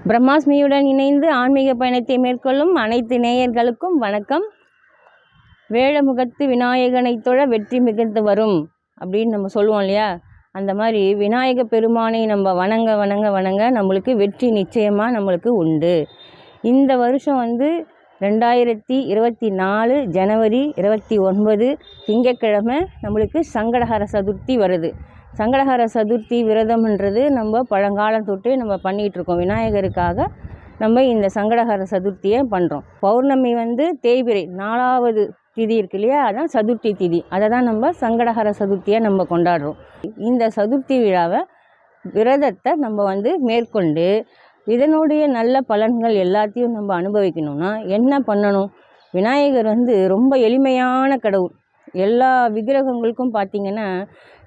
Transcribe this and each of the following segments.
பிரம்மாஸ்மியுடன் இணைந்து ஆன்மீக பயணத்தை மேற்கொள்ளும் அனைத்து நேயர்களுக்கும் வணக்கம். வேழமுகத்து விநாயகனை தொழ வெற்றி மிகுந்து வரும் அப்படின்னு நம்ம சொல்லுவோம் இல்லையா? அந்த மாதிரி விநாயக பெருமானை நம்ம வணங்க வணங்க வணங்க நம்மளுக்கு வெற்றி நிச்சயமாக நம்மளுக்கு உண்டு. இந்த வருஷம் 2024 ஜனவரி 29 திங்கட்கிழமை நம்மளுக்கு சங்கடஹர சதுர்த்தி வருது. சங்கடஹர சதுர்த்தி விரதம்ன்றது நம்ம பழங்காலம் தொட்டு நம்ம பண்ணிகிட்ருக்கோம். விநாயகருக்காக நம்ம இந்த சங்கடஹர சதுர்த்தியை பண்ணுறோம். பௌர்ணமி தேய்பிறை 4வது திதி இருக்கு இல்லையா? அதான் சதுர்த்தி திதி. அதை தான் நம்ம சங்கடஹர சதுர்த்தியை நம்ம கொண்டாடுறோம். இந்த சதுர்த்தி விழாவை விரதத்தை நம்ம மேற்கொண்டு இதனுடைய நல்ல பலன்கள் எல்லாத்தையும் நம்ம அனுபவிக்கணும்னா என்ன பண்ணணும்? விநாயகர் ரொம்ப எளிமையான கடவுள். எல்லா விக்கிரகங்களுக்கும் பார்த்திங்கன்னா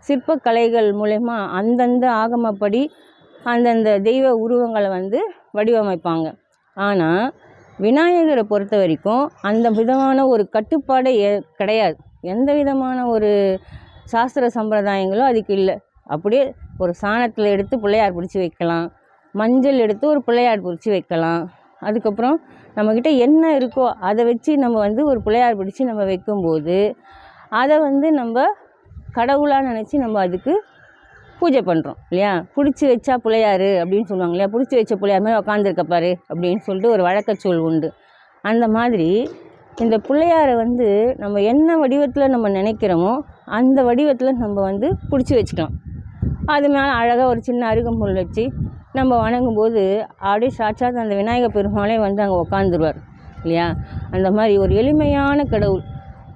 சிற்பக்கலைகள் மூலயமா அந்தந்த ஆகமப்படி அந்தந்த தெய்வ உருவங்களை வடிவமைப்பாங்க. ஆனால் விநாயகரை பொறுத்த வரைக்கும் அந்த விதமான ஒரு கட்டுப்பாடே கிடையாது. எந்த விதமான ஒரு சாஸ்திர சம்பிரதாயங்களோ அதுக்கு இல்லை. அப்படியே ஒரு சாணத்தில் எடுத்து பிள்ளையார் பிடிச்சி வைக்கலாம், மஞ்சள் எடுத்து ஒரு பிள்ளையார் பிடிச்சி வைக்கலாம். அதுக்கப்புறம் நம்மக்கிட்ட என்ன இருக்கோ அதை வச்சு நம்ம ஒரு பிள்ளையார் பிடிச்சி நம்ம வைக்கும்போது அதை நம்ம கடவுளாக நினச்சி நம்ம அதுக்கு பூஜை பண்ணுறோம் இல்லையா? பிடிச்சி வச்சா பிள்ளையார் அப்படின்னு சொல்லுவாங்க இல்லையா? பிடிச்சி வச்ச பிள்ளையார் மாதிரி உக்காந்துருக்கப்பாரு அப்படின்னு சொல்லிட்டு ஒரு வழக்கச்சொல் உண்டு. அந்த மாதிரி இந்த பிள்ளையாரை நம்ம என்ன வடிவத்தில் நம்ம நினைக்கிறோமோ அந்த வடிவத்தில் நம்ம பிடிச்சி வச்சுக்கலாம். அது மேலே அழகாக ஒரு சின்ன அருகம்புல் வச்சு நம்ம வணங்கும்போது அப்படியே சாட்சாத் அந்த விநாயகர் பெருமாளே அங்கே உக்காந்துருவார் இல்லையா? அந்த மாதிரி ஒரு எளிமையான கடவுள்.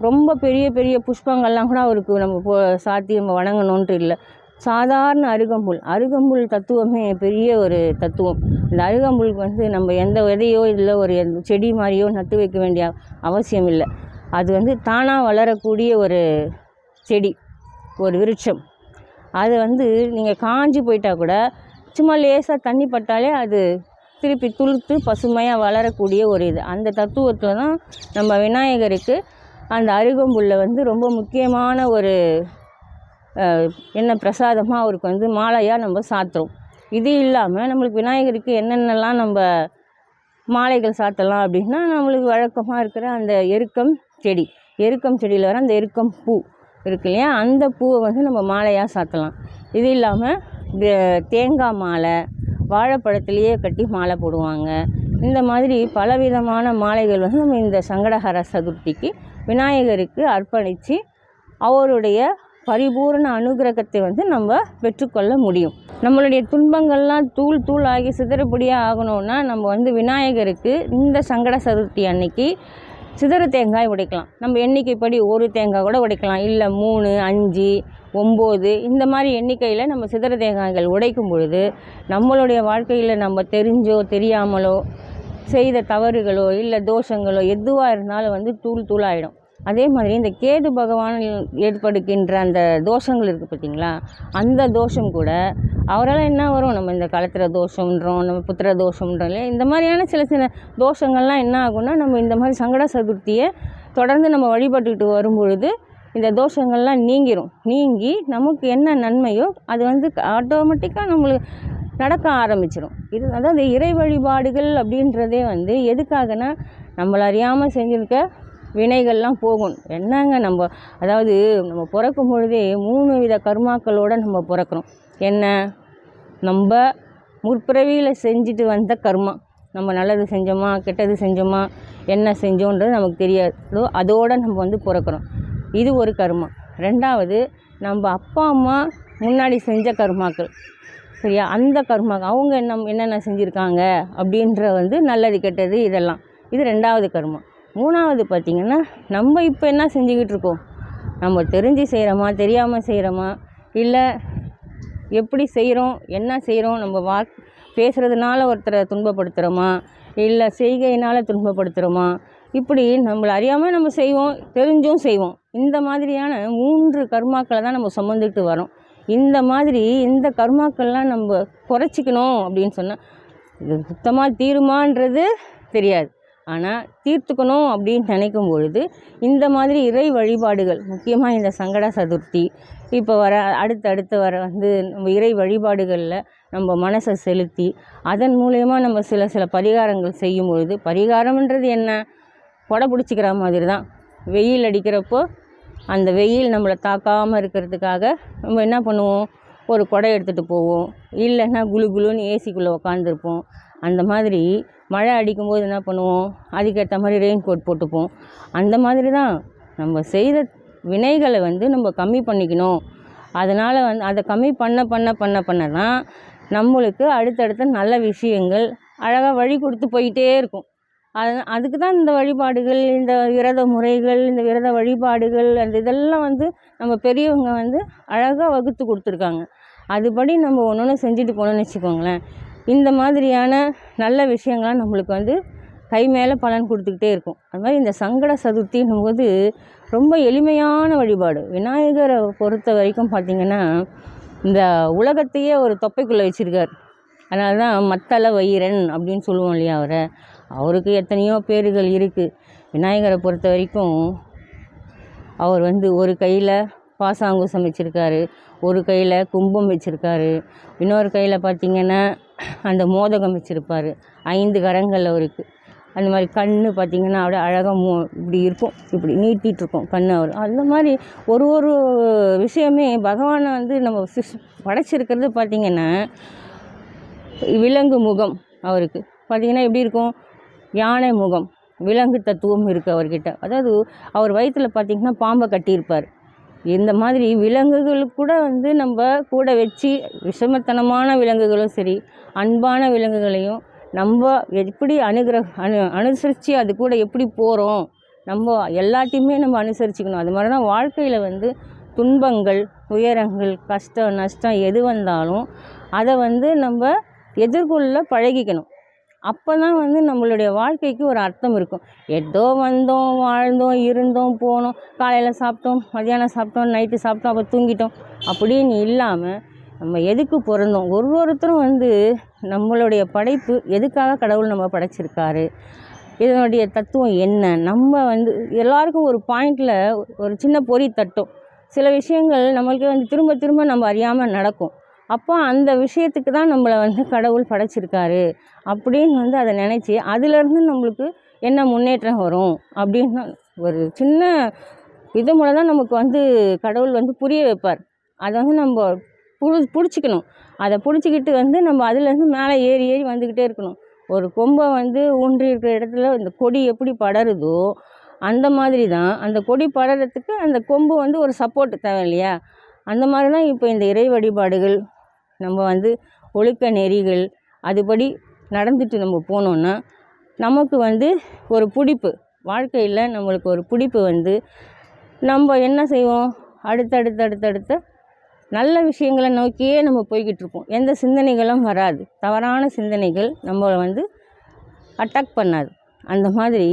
ரொம்ப பெரிய பெரிய புஷ்பங்கள்லாம் கூட அவருக்கு நம்ம சாத்தி நம்ம வணங்கணுன்ட்டு இல்லை. சாதாரண அருகம்புல் தத்துவமே பெரிய ஒரு தத்துவம். இந்த அருகம்புலுக்கு நம்ம எந்த விதையோ இல்லை ஒரு செடி மாதிரியோ நட்டு வைக்க வேண்டிய அவசியம் இல்லை. அது தானாக வளரக்கூடிய ஒரு செடி, ஒரு விருட்சம். அது நீங்கள் காஞ்சி போயிட்டால் கூட சும்மா லேசாக தண்ணி பட்டாலே அது திருப்பி துளுத்து பசுமையாக வளரக்கூடிய ஒரு இது. அந்த தத்துவத்தில் தான் நம்ம விநாயகருக்கு அந்த அருகம்புல்லை ரொம்ப முக்கியமான ஒரு என்ன பிரசாதமாக அவருக்கு மாலையாக நம்ம சாத்துறோம். இது இல்லாமல் நம்மளுக்கு விநாயகருக்கு என்னென்னலாம் நம்ம மாலைகள் சாத்தலாம் அப்படின்னா, நம்மளுக்கு வழக்கமாக இருக்கிற அந்த எருக்கம் செடியில் வர அந்த எருக்கம் பூ இருக்கு இல்லையா? அந்த பூவை நம்ம மாலையாக சாத்தலாம். இது இல்லாமல் தேங்காய் மாலை, வாழைப்பழத்துலேயே கட்டி மாலை போடுவாங்க. இந்த மாதிரி பலவிதமான மாலைகள் நம்ம இந்த சங்கடஹர சதுர்த்திக்கு விநாயகருக்கு அர்ப்பணித்து அவருடைய பரிபூர்ண அனுகிரகத்தை நம்ம பெற்றுக்கொள்ள முடியும். நம்மளுடைய துன்பங்கள்லாம் தூள் ஆகி சிதறப்படியாக ஆகணும்னா நம்ம விநாயகருக்கு இந்த சங்கட சதுர்த்தி அன்னைக்கு சிதற தேங்காய் உடைக்கலாம். நம்ம எண்ணிக்கைப்படி ஒரு தேங்காய் கூட உடைக்கலாம், இல்லை 3, 5, 9 இந்த மாதிரி எண்ணிக்கையில் நம்ம சிதற தேங்காய்கள் உடைக்கும் பொழுது நம்மளுடைய வாழ்க்கையில் நம்ம தெரிஞ்சோ தெரியாமலோ செய்த தவறுகளோ இல்லை தோஷங்களோ எதுவாக இருந்தாலும் தூளாகிடும். அதே மாதிரி இந்த கேது பகவான் ஏற்படுகின்ற அந்த தோஷங்கள் இருக்குது பார்த்திங்களா? அந்த தோஷம் கூட அவரால் என்ன வரும்? நம்ம இந்த கலத்திர தோஷம்ன்றோம், நம்ம புத்திர தோஷம்ன்றோம் இல்லையா? இந்த மாதிரியான சில தோஷங்கள்லாம் என்ன ஆகும்னா, நம்ம இந்த மாதிரி சங்கட சதுர்த்தியை தொடர்ந்து நம்ம வழிபட்டுக்கிட்டு வரும்பொழுது இந்த தோஷங்கள்லாம் நீங்கி நமக்கு என்ன நன்மையோ அது ஆட்டோமேட்டிக்காக நம்மளுக்கு நடக்க ஆரம்பிச்சிடும். இது அதாவது இறை வழிபாடுகள் அப்படின்றதே எதுக்காகனா, நம்மளை அறியாமல் செஞ்சுருக்க வினைகள்லாம் போகும். என்னங்க நம்ம பிறக்கும் பொழுதே 3 வித கர்மாக்களோடு நம்ம பிறக்கிறோம். என்ன? நம்ம முற்பிறவியில் செஞ்சுட்டு வந்த கர்மா. நம்ம நல்லது செஞ்சோமா கெட்டது செஞ்சோமா என்ன செஞ்சோன்றது நமக்கு தெரியாது. அதோடு நம்ம பிறக்கிறோம். இது ஒரு கர்மா. 2வது நம்ம அப்பா அம்மா முன்னாடி செஞ்ச கர்மாக்கள் சரியா? அந்த கர்மாக்கள் அவங்க என்னென்ன செஞ்சுருக்காங்க அப்படின்ற நல்லது கெட்டது இதெல்லாம். இது 2வது கர்மா. 3வது பார்த்திங்கன்னா, நம்ம இப்போ என்ன செஞ்சுக்கிட்டு இருக்கோம்? நம்ம தெரிஞ்சு செய்கிறோமா தெரியாமல் செய்கிறோமா, இல்லை எப்படி செய்கிறோம் என்ன செய்கிறோம்? நம்ம பேசுகிறதுனால ஒருத்தரை துன்பப்படுத்துகிறோமா, இல்லை செய்கையினால் துன்பப்படுத்துகிறோமா? இப்படி நம்மளை அறியாமல் நம்ம செய்வோம், தெரிஞ்சும் செய்வோம். இந்த மாதிரியான 3 கர்மாக்களை தான் நம்ம சுமந்துக்கிட்டு வரோம். இந்த கர்மாக்கள்லாம் நம்ம குறைச்சிக்கணும் அப்படின்னு சொன்னால் இது சுத்தமாக தீருமான்றது தெரியாது. ஆனால் தீர்த்துக்கணும் அப்படின்னு நினைக்கும் பொழுது இந்த மாதிரி இறை வழிபாடுகள், முக்கியமாக இந்த சங்கட சதுர்த்தி, இப்போ வர அடுத்தடுத்து வர வந்து நம்ம இறை வழிபாடுகளில் நம்ம மனசை செலுத்தி அதன் மூலயமா நம்ம சில பரிகாரங்கள் செய்யும் பொழுது, பரிகாரம்ன்றது என்ன, கொடை பிடிச்சிக்கிற மாதிரி தான். வெயில் அடிக்கிறப்போ அந்த வெயில் நம்மளை தாக்காமல் இருக்கிறதுக்காக நம்ம என்ன பண்ணுவோம், ஒரு கொடை எடுத்துகிட்டு போவோம், இல்லைன்னா குளு குளுன்னு ஏசிக்குள்ளே உக்காந்துருப்போம். அந்த மாதிரி மழை அடிக்கும்போது என்ன பண்ணுவோம், அதுக்கேற்ற மாதிரி ரெயின் கோட் போட்டுப்போம். அந்த மாதிரி தான் நம்ம செய்த வினைகளை வந்து நம்ம கம்மி பண்ணிக்கணும். அதனால் வந்து அதை கம்மி பண்ண தான் நம்மளுக்கு அடுத்தடுத்த நல்ல விஷயங்கள் அழகாக வழி கொடுத்து போயிட்டே இருக்கும். அதுக்கு தான் இந்த வழிபாடுகள், இந்த விரத முறைகள், இந்த விரத வழிபாடுகள், அந்த இதெல்லாம் வந்து நம்ம பெரியவங்க வந்து அழகாக வகுத்து கொடுத்துருக்காங்க. அதுபடி நம்ம ஒன்று செஞ்சுட்டு போனோம்னு வச்சுக்கோங்களேன், இந்த மாதிரியான நல்ல விஷயங்கள்லாம் நம்மளுக்கு வந்து கை மேலே பலன் கொடுத்துக்கிட்டே இருக்கும். அது மாதிரி இந்த சங்கட சதுர்த்தின்னும் போது ரொம்ப எளிமையான வழிபாடு. விநாயகரை பொறுத்த வரைக்கும் பார்த்திங்கன்னா, இந்த உலகத்தையே ஒரு தொப்பைக்குள்ளே வச்சுருக்கார். அதனால தான் மத்தள வயிறன் அப்படின்னு சொல்லுவோம் இல்லையா அவரை. அவருக்கு எத்தனையோ பேர்கள் இருக்குது. விநாயகரை பொறுத்த வரைக்கும் அவர் வந்து ஒரு கையில் பாசாங்குசம் வச்சுருக்காரு, ஒரு கையில் கும்பம் வச்சுருக்காரு, இன்னொரு கையில் பார்த்திங்கன்னா அந்த மோதகம் வச்சுருப்பார். 5 கரங்கள் அவருக்கு. அந்த மாதிரி கண் பார்த்திங்கன்னா அப்படியே அழகாக இப்படி இருக்கும், இப்படி நீட்டிகிட்ருக்கும் கண். அவர் அந்த மாதிரி ஒரு விஷயமே பகவானை வந்து நம்ம படைச்சிருக்கிறது பார்த்திங்கன்னா, விலங்கு முகம் அவருக்கு பார்த்திங்கன்னா எப்படி இருக்கும், யானை முகம், விலங்கு தத்துவம் இருக்குது அவர்கிட்ட. அதாவது அவர் வயிற்றில் பார்த்திங்கன்னா பாம்பை கட்டியிருப்பார். இந்த மாதிரி விலங்குகளுக்கு கூட வந்து நம்ம கூட வச்சு, விஷமத்தனமான விலங்குகளும் சரி, அன்பான விலங்குகளையும் நம்ம எப்படி அனுசரித்து அது கூட எப்படி போகிறோம், நம்ம எல்லாத்தையுமே நம்ம அனுசரிச்சுக்கணும். அது மாதிரி தான் வாழ்க்கையில் வந்து துன்பங்கள், துயரங்கள், கஷ்டம், நஷ்டம் எது வந்தாலும் அதை வந்து நம்ம எதிர்கொள்ள பழகிக்கணும். அப்போ தான் வந்து நம்மளுடைய வாழ்க்கைக்கு ஒரு அர்த்தம் இருக்கும். ஏதோ வந்தோம், வாழ்ந்தோம், இருந்தோம், போனோம், காலையில் சாப்பிட்டோம், மத்தியானம் சாப்பிட்டோம், நைட்டு சாப்பிட்டோம், அப்போ தூங்கிட்டோம் அப்படின்னு இல்லாமல் நம்ம எதுக்கு பிறந்தோம், ஒருத்தரும் வந்து நம்மளுடைய படைப்பு எதுக்காக கடவுள் நம்ம படைச்சிருக்காரு, இதனுடைய தத்துவம் என்ன, நம்ம வந்து எல்லாருக்கும் ஒரு பாயிண்டில் ஒரு சின்ன பொறி தட்டும். சில விஷயங்கள் நம்மளுக்கு வந்து திரும்ப திரும்ப நம்ம அறியாமல் நடக்கும். அப்போ அந்த விஷயத்துக்கு தான் நம்மளை வந்து கடவுள் படைச்சிருக்காரு அப்படின்னு வந்து அதை நினச்சி அதிலேருந்து நம்மளுக்கு என்ன முன்னேற்றம் வரும் அப்படின்னு ஒரு சின்ன இது மூலம் தான் நமக்கு வந்து கடவுள் வந்து புரிய வைப்பார். அதை வந்து நம்ம பிடிச்சிக்கணும். அதை பிடிச்சிக்கிட்டு வந்து நம்ம அதுலேருந்து மேலே ஏறி வந்துக்கிட்டே இருக்கணும். ஒரு கொம்பை வந்து ஊன்றி இருக்கிற இடத்துல இந்த கொடி எப்படி படருதோ அந்த மாதிரி தான் அந்த கொடி படறதுக்கு அந்த கொம்பு வந்து ஒரு சப்போர்ட் தேவை இல்லையா. அந்த மாதிரி தான் இப்போ இந்த இறை வழிபாடுகள், நம்ம வந்து ஒழுக்க நெறிகள் அதுபடி நடந்துட்டு நம்ம போனோன்னா நமக்கு வந்து ஒரு பிடிப்பு, வாழ்க்கையில் நம்மளுக்கு ஒரு பிடிப்பு வந்து நம்ம என்ன செய்வோம், அடுத்தடுத்த நல்ல விஷயங்களை நோக்கியே நம்ம போய்கிட்டு இருப்போம். எந்த சிந்தனைகளும் வராது, தவறான சிந்தனைகள் நம்மளை வந்து அட்டாக் பண்ணாது. அந்த மாதிரி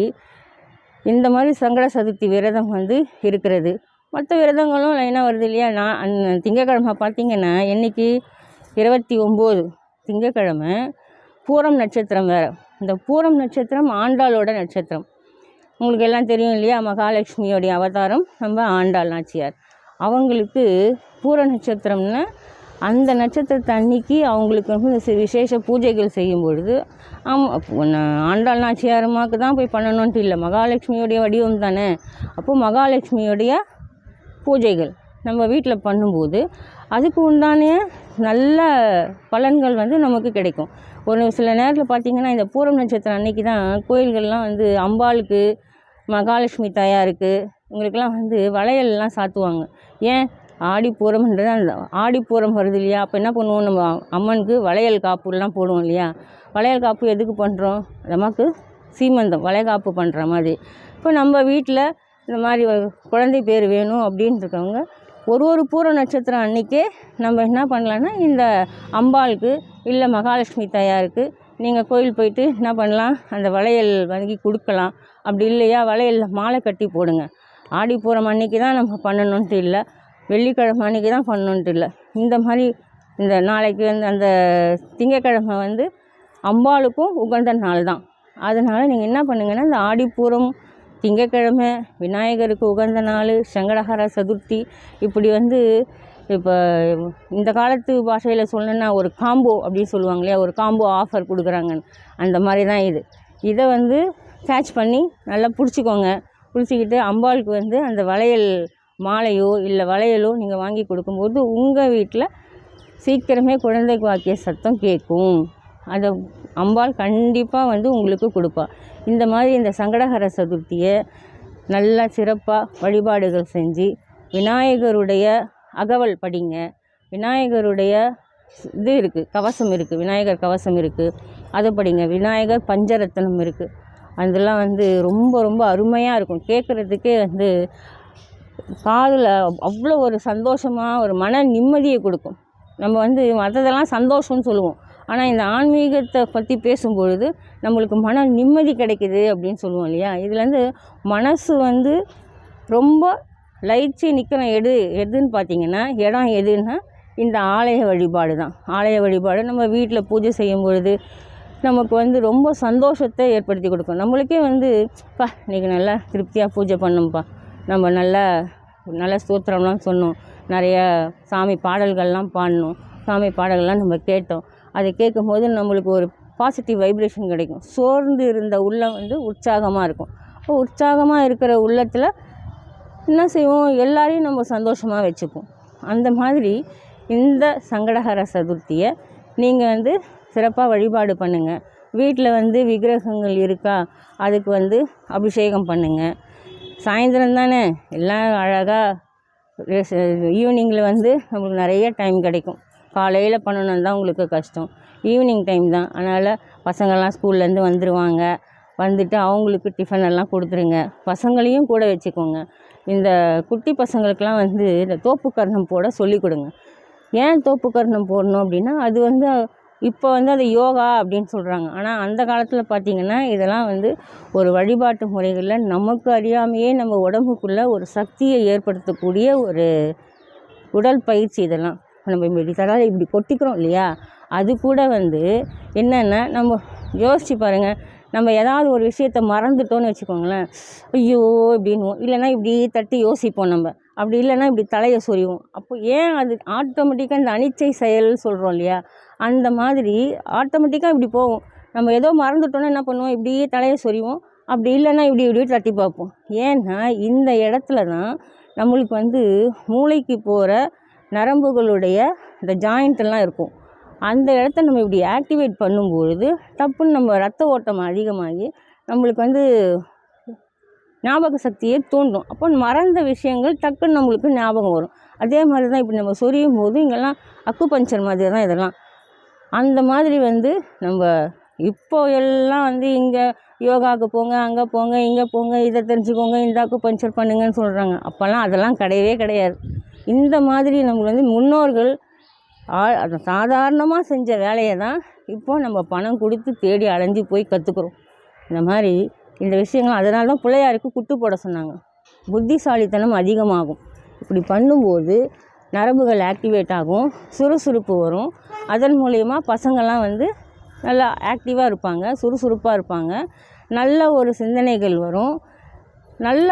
இந்த மாதிரி சங்கட சதுர்த்தி விரதம் வந்து இருக்கிறது. மற்ற விரதங்களும் லைனாக வருது இல்லையா. நான் திங்கக்கிழமை பார்த்திங்கன்னா என்றைக்கு 29 திங்கக்கிழமை பூரம் நட்சத்திரம் வேறு. இந்த பூரம் நட்சத்திரம் ஆண்டாளோட நட்சத்திரம். உங்களுக்கு எல்லாம் தெரியும் இல்லையா, மகாலட்சுமியோடைய அவதாரம் நம்ம ஆண்டாள் நாச்சியார். அவங்களுக்கு பூர நட்சத்திரம்னா அந்த நட்சத்திரத்தை அன்னைக்கு அவங்களுக்கு வந்து விசேஷ பூஜைகள் செய்யும் பொழுது, ஆண்டாள் நாச்சியாரம்மாவுக்கு தான் போய் பண்ணணுன்ட்டு இல்லை, மகாலட்சுமியோடைய வடிவம் தானே. அப்போது மகாலட்சுமியோடைய பூஜைகள் நம்ம வீட்டில் பண்ணும்போது அதுக்கு உண்டான நல்ல பலன்கள் வந்து நமக்கு கிடைக்கும். ஒரு சில நேரத்தில் பார்த்திங்கன்னா இந்த பூரம் நட்சத்திரம் அன்னைக்கு தான் கோயில்கள்லாம் வந்து அம்பாளுக்கு, மகாலட்சுமி தாயாருக்கு, இவங்களுக்கெல்லாம் வந்து வளையல்லாம் சாத்துவாங்க. ஏன், ஆடிப்பூரம்ன்றது அந்த ஆடிப்பூரம் வருது இல்லையா. அப்போ என்ன பண்ணுவோம், நம்ம அம்மனுக்கு வளையல் காப்புலாம் போடுவோம் இல்லையா. வளையல் காப்பு எதுக்கு பண்ணுறோம், நமக்கு சீமந்தம் வளைகாப்பு பண்ணுற மாதிரி. இப்போ நம்ம வீட்டில் இந்த மாதிரி குழந்தை பேர் வேணும் அப்படின்னு இருக்கவங்க ஒரு பூர நட்சத்திரம் அன்றைக்கே நம்ம என்ன பண்ணலான்னா இந்த அம்பாளுக்கு இல்லை மகாலட்சுமி தாயாருக்கு நீங்கள் கோயில் போயிட்டு என்ன பண்ணலாம், அந்த வளையல் வாங்கி கொடுக்கலாம். அப்படி இல்லையா வளையலில் மாலை கட்டி போடுங்க. ஆடிப்பூரம் அன்றைக்கி தான் நம்ம பண்ணணுன்ட்டு இல்லை, வெள்ளிக்கிழமை அன்றைக்கி தான் பண்ணணுன்ட்டு இல்லை. இந்த மாதிரி இந்த நாளைக்கு வந்து அந்த திங்கக்கிழமை வந்து அம்பாளுக்கும் உகந்த நாள் தான். அதனால் நீங்கள் என்ன பண்ணுங்கன்னா, இந்த ஆடிப்பூரம் திங்கக்கிழமை விநாயகருக்கு உகந்த நாள், சங்கடஹர சதுர்த்தி, இப்படி வந்து இப்போ இந்த காலத்து பாஷையில் சொல்லணுன்னா ஒரு காம்போ அப்படின்னு சொல்லுவாங்க இல்லையா, ஒரு காம்போ ஆஃபர் கொடுக்குறாங்கன்னு, அந்த மாதிரி தான் இது. இதை வந்து கேட்ச் பண்ணி நல்லா பிடிச்சிக்கோங்க. பிடிச்சிக்கிட்டு அம்பாளுக்கு வந்து அந்த வளையல் மாலையோ இல்லை வளையலோ நீங்கள் வாங்கி கொடுக்கும்போது உங்கள் வீட்டில் சீக்கிரமே குழந்தை வாக்கிய சத்தம் கேட்கும். அதை அம்பாள் கண்டிப்பாக வந்து உங்களுக்கு கொடுப்பா. இந்த மாதிரி இந்த சங்கடஹர சதுர்த்தியை நல்லா சிறப்பாக வழிபாடுகள் செஞ்சு விநாயகருடைய அகவல் படிங்க. விநாயகருடைய இது இருக்குது, கவசம் இருக்குது, விநாயகர் கவசம் இருக்குது, அதை படிங்க. விநாயகர் பஞ்சரத்னம் இருக்குது, அதெல்லாம் வந்து ரொம்ப ரொம்ப அருமையாக இருக்கும். கேட்குறதுக்கே வந்து காதில் அவ்வளோ ஒரு சந்தோஷமாக ஒரு மன நிம்மதியை கொடுக்கும். நம்ம வந்து மற்றதெல்லாம் சந்தோஷம்னு சொல்லுவோம், ஆனால் இந்த ஆன்மீகத்தை பற்றி பேசும்பொழுது நம்மளுக்கு மன நிம்மதி கிடைக்குது அப்படின்னு சொல்லுவோம் இல்லையா. இதுலேருந்து மனசு வந்து ரொம்ப லயிச்சு நிற்கிற எதுன்னு பார்த்திங்கன்னா, இடம் எதுன்னா இந்த ஆலய வழிபாடு தான். ஆலய வழிபாடு நம்ம வீட்டில் பூஜை செய்யும் பொழுது நமக்கு வந்து ரொம்ப சந்தோஷத்தை ஏற்படுத்தி கொடுக்கும். நம்மளுக்கே வந்து இன்றைக்கி நல்லா திருப்தியாக பூஜை பண்ணோம்ப்பா, நம்ம நல்ல ஸ்தோத்திரம்லாம் சொன்னோம், நிறைய சாமி பாடல்கள்லாம் பாடினோம், சாமி பாடல்கள்லாம் நம்ம கேட்டோம். அதை கேட்கும்போது நம்மளுக்கு ஒரு பாசிட்டிவ் வைப்ரேஷன் கிடைக்கும். சோர்ந்து இருந்த உள்ளம் வந்து உற்சாகமாக இருக்கும். அப்போ உற்சாகமாக இருக்கிற உள்ளத்தில் என்ன செய்வோம், எல்லாரையும் நம்ம சந்தோஷமாக வச்சுப்போம். அந்த மாதிரி இந்த சங்கடஹர சதுர்த்தியை நீங்கள் வந்து சிறப்பாக வழிபாடு பண்ணுங்கள். வீட்டில் வந்து விக்கிரகங்கள் இருக்கா, அதுக்கு வந்து அபிஷேகம் பண்ணுங்கள். சாயந்தரம் தானே எல்லாம் அழகாக ஈவினிங்கில் வந்து நம்மளுக்கு நிறைய டைம் கிடைக்கும். காலையில் பண்ணணுன்னு தான் உங்களுக்கு கஷ்டம், ஈவினிங் டைம் தான். அதனால் பசங்கள்லாம் ஸ்கூல்லேருந்து வந்துடுவாங்க, வந்துட்டு அவங்களுக்கு டிஃபன் எல்லாம் கொடுத்துருங்க. பசங்களையும் கூட வச்சுக்கோங்க. இந்த குட்டி பசங்களுக்கெலாம் வந்து இந்த தோப்பு கர்ணம் போட சொல்லிக் கொடுங்க. ஏன் தோப்பு கர்ணம் போடணும் அப்படின்னா, அது வந்து இப்போ வந்து அது யோகா அப்படின்னு சொல்கிறாங்க. ஆனால் அந்த காலத்தில் பார்த்திங்கன்னா இதெல்லாம் வந்து ஒரு வழிபாட்டு முறைகளில் நமக்கு அறியாமையே நம்ம உடம்புக்குள்ளே ஒரு சக்தியை ஏற்படுத்தக்கூடிய ஒரு உடல் பயிற்சி. இதெல்லாம் நம்ம இப்படி தராது இப்படி கொட்டிக்கிறோம் இல்லையா, அது கூட வந்து என்னென்னா, நம்ம யோசித்து பாருங்கள், நம்ம ஏதாவது ஒரு விஷயத்தை மறந்துட்டோன்னு வச்சுக்கோங்களேன், ஐயோ இப்படின்வோம், இல்லைன்னா இப்படி தட்டி யோசிப்போம் நம்ம, அப்படி இல்லைன்னா இப்படி தலையை சொறிவோம். அப்போ ஏன் அது ஆட்டோமேட்டிக்காக இந்த அனிச்சை செயல் சொல்கிறோம் இல்லையா, அந்த மாதிரி ஆட்டோமேட்டிக்காக இப்படி போவோம். நம்ம ஏதோ மறந்துட்டோன்னா என்ன பண்ணுவோம், இப்படியே தலையை சொறிவோம், அப்படி இல்லைன்னா இப்படி தட்டி பார்ப்போம். ஏன்னா இந்த இடத்துல தான் நம்மளுக்கு வந்து மூளைக்கு போகிற நரம்புகளுடைய இந்த ஜாயிண்ட்டெல்லாம் இருக்கும். அந்த இடத்த நம்ம இப்படி ஆக்டிவேட் பண்ணும்பொழுது டப்புன்னு நம்ம ரத்த ஓட்டம் அதிகமாகி நம்மளுக்கு வந்து ஞாபக சக்தியை தூண்டும். அப்போ மறந்த விஷயங்கள் டக்குன்னு நம்மளுக்கு ஞாபகம் வரும். அதே மாதிரி தான் இப்படி நம்ம சொரியும் போது இங்கெல்லாம் அக்குபஞ்சர் மாதிரி தான் இதெல்லாம். அந்த மாதிரி வந்து நம்ம இப்போ எல்லாம் வந்து இங்கே யோகாவுக்கு போங்க, அங்கே போங்க, இங்கே போங்க, இதை தெரிஞ்சுக்கோங்க, இந்த அக்குபஞ்சர் பண்ணுங்கன்னு சொல்கிறாங்க. அப்போல்லாம் அதெல்லாம் கிடையவே கிடையாது. இந்த மாதிரி நம்ம வந்து முன்னோர்கள் அதை சாதாரணமாக செஞ்ச வேலையை தான் இப்போது நம்ம பணம் கொடுத்து தேடி அலைஞ்சி போய் கற்றுக்குறோம். இந்த மாதிரி இந்த விஷயங்கள் அதனால தான் பிள்ளையாருக்கு குட்டு போட சொன்னாங்க. புத்திசாலித்தனம் அதிகமாகும். இப்படி பண்ணும்போது நரம்புகள் ஆக்டிவேட் ஆகும், சுறுசுறுப்பு வரும். அதன் மூலயமா பசங்கள்லாம் வந்து நல்லா ஆக்டிவாக இருப்பாங்க, சுறுசுறுப்பாக இருப்பாங்க, நல்ல ஒரு சிந்தனைகள் வரும், நல்ல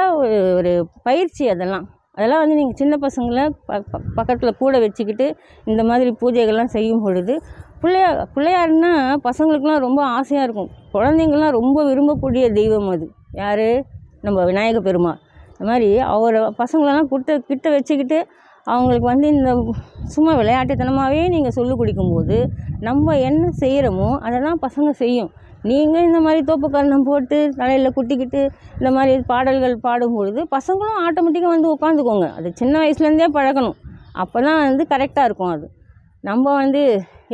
ஒரு பயிற்சி. அதெல்லாம் வந்து நீங்கள் சின்ன பசங்களை பக்கத்தில் கூட வச்சுக்கிட்டு இந்த மாதிரி பூஜைகள்லாம் செய்யும் பொழுது பிள்ளையாருன்னா பசங்களுக்குலாம் ரொம்ப ஆசையாக இருக்கும். குழந்தைங்கள்லாம் ரொம்ப விரும்பக்கூடிய தெய்வம் அது. யார்? நம்ம விநாயக பெருமாள். இந்த மாதிரி அவரை பசங்களெல்லாம் கிட்ட வச்சுக்கிட்டு அவங்களுக்கு வந்து இந்த சும்மா விளையாட்டுத்தனமாகவே நீங்கள் சொல்லிக் கொடுக்கும்போது நம்ம என்ன செய்கிறோமோ அதை தான் பசங்க செய்யும். நீங்கள் இந்த மாதிரி தோப்புக்கரணம் போட்டு தலையில் குட்டிக்கிட்டு இந்த மாதிரி பாடல்கள் பாடும்பொழுது பசங்களும் ஆட்டோமேட்டிக்காக வந்து உட்காந்துக்கோங்க. அது சின்ன வயசுலேருந்தே பழகணும், அப்போ தான் வந்து கரெக்டாக இருக்கும். அது நம்ம வந்து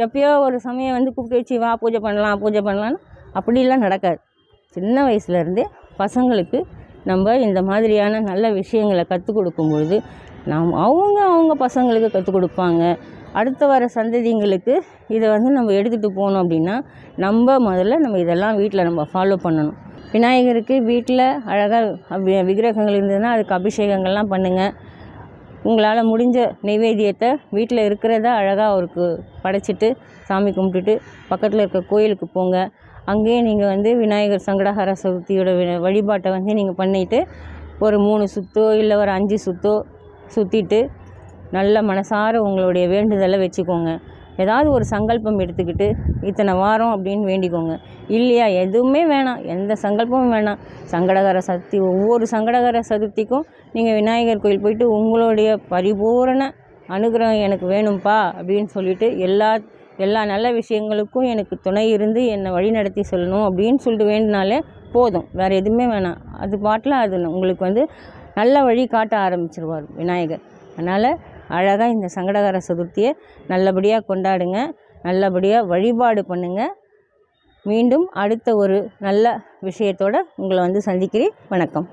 எப்பயோ ஒரு சமயம் வந்து கூப்பிட்டு வச்சு வா பூஜை பண்ணலான்னு அப்படிலாம் நடக்காது. சின்ன வயசுலேருந்தே பசங்களுக்கு நம்ம இந்த மாதிரியான நல்ல விஷயங்களை கற்றுக் கொடுக்கும்பொழுது அவங்க பசங்களுக்கு கற்றுக் கொடுப்பாங்க. அடுத்த வர சந்ததிங்களுக்கு இதை வந்து நம்ம எடுத்துகிட்டு போகணும். அப்படின்னா முதல்ல நம்ம இதெல்லாம் வீட்டில் நம்ம ஃபாலோ பண்ணணும். விநாயகருக்கு வீட்டில் அழகாக விக்கிரகங்கள் இருந்ததுன்னா அதுக்கு அபிஷேகங்கள்லாம் பண்ணுங்கள். உங்களால் முடிஞ்ச நைவேத்தியத்தை வீட்டில் இருக்கிறத அழகாக அவருக்கு படைச்சிட்டு சாமி கும்பிட்டுட்டு பக்கத்தில் இருக்க கோயிலுக்கு போங்க. அங்கேயே நீங்கள் வந்து விநாயகர் சங்கடஹர சதுர்த்தியோட வழிபாட்டை வந்து நீங்கள் பண்ணிவிட்டு ஒரு 3 சுற்றோ இல்லை ஒரு 5 சுற்றோ சுற்றிட்டு நல்ல மனசார உங்களுடைய வேண்டுதலை வச்சுக்கோங்க. ஏதாவது ஒரு சங்கல்பம் எடுத்துக்கிட்டு இத்தனை வாரம் அப்படின்னு வேண்டிக்கோங்க. இல்லையா எதுவுமே வேணாம், எந்த சங்கல்பமும் வேணாம். சங்கடகர சதுர்த்தி ஒவ்வொரு சங்கடகர சதுர்த்திக்கும் நீங்கள் விநாயகர் கோயில் போயிட்டு உங்களுடைய பரிபூரண அனுகிரகம் எனக்கு வேணும்ப்பா அப்படின்னு சொல்லிவிட்டு எல்லா நல்ல விஷயங்களுக்கும் எனக்கு துணை இருந்து என்னை வழி நடத்தி சொல்லணும் அப்படின்னு சொல்லிட்டு வேண்டினாலே போதும், வேறு எதுவுமே வேணாம். அது பாட்டில் அது உங்களுக்கு வந்து நல்ல வழி காட்ட ஆரம்பிச்சிருவார் விநாயகர். அதனால் அழகாக இந்த சங்கடகர சதுர்த்தியை நல்லபடியாக கொண்டாடுங்க, நல்லபடியாக வழிபாடு பண்ணுங்கள். மீண்டும் அடுத்த ஒரு நல்ல விஷயத்தோடு உங்களை வந்து சந்திக்கிறேன். வணக்கம்.